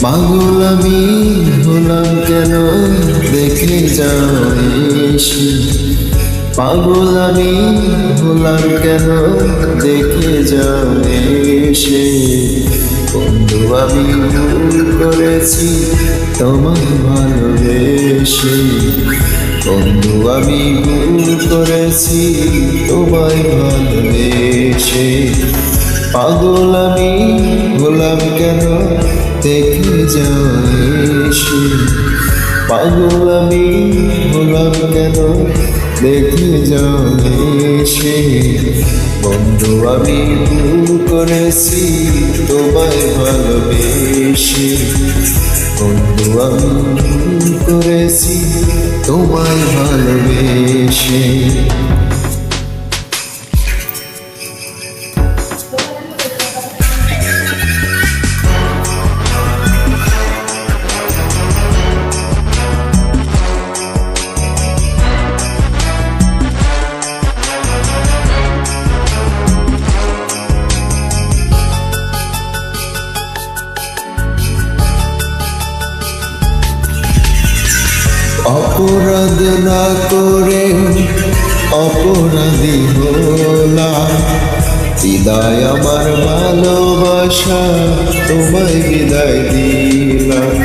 পাগল আমি হলাম কেন দেখে যাও এসে, পাগল আমি হলাম কেন দেখে যাও এসে। বন্ধু আমি ভুল করেছি তোমায় ভালোবেসে, বন্ধু আমি ভুল করেছি তোমায় ভালোবেসে। পাগল আমি হলাম কেন দেখে যাও এসে, পাগল আমি হলাম কেন দেখে যাও এসে। বন্ধু আমি ভুল করেছি তোমায় ভালোবেসে, বন্ধু আমি ভুল করেছি তোমায় ভালোবেসে। অপরাধ না করে অপরাধী হলাম, বিদায় আমার ভালোবাসা তোমায় বিদায় দিলাম।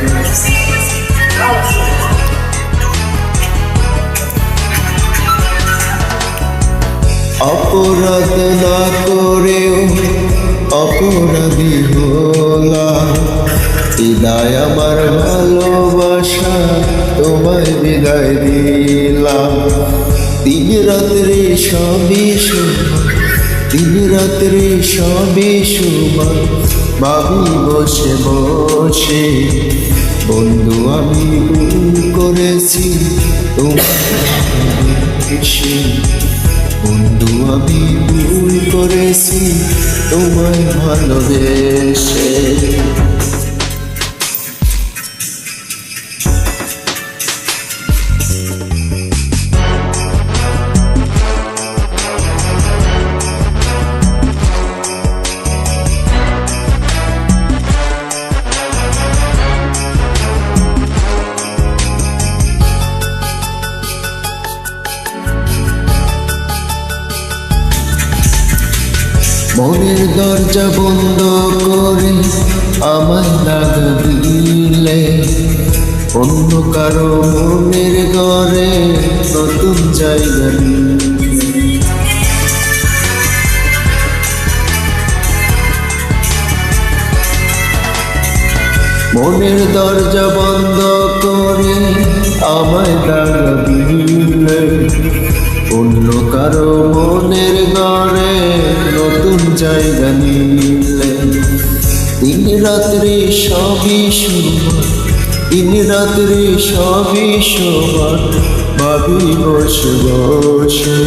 অপরাধ না করে অপরাধী হলাম, বিদায় আমার ভালোবাসা তোমায় বিদায় দিলাম। দিন রাত্রে সবই সমান, দিন রাত্রে সবই সমান, ভাবি বসে বসে। বন্ধু আমি ভুল করেছি তোমায়, বন্ধু আমি ভুল করেছি তোমায় ভালোবেসে। মনের দরজা বন্ধ করে আমায় লাগা দিলে, অন্য কারো মনের ঘরে নতুন জায়গা নিলে। মনের দরজা বন্ধ করে আমায় লাগা দিলে, অন্য কারো মনের ঘরে নতুন জায়গা নিলে। দিন রাত্রি সবই সমান, দিন রাত্রি সবই সমান, ভাবি বসে বসে।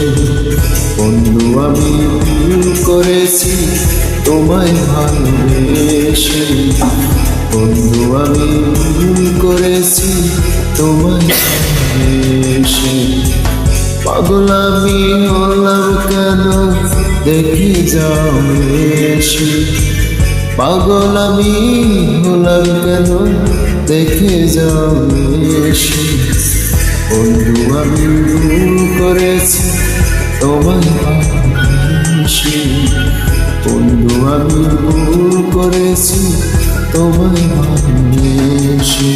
বন্ধু আমি ভুল করেছি তোমায় ভালোবেসে, বন্ধু আমি ভুল করেছি তোমায় ভালোবেসে। পাগল আমি হলাম কেন দেখে যাও এসে, পাগল আমি হলাম কেন দেখে যাও এসে। বন্ধু আমি ভুল করেছি তোমায় ভালোবেসে, বন্ধু আমি ভুল করেছি তোমায় ভালোবেসে।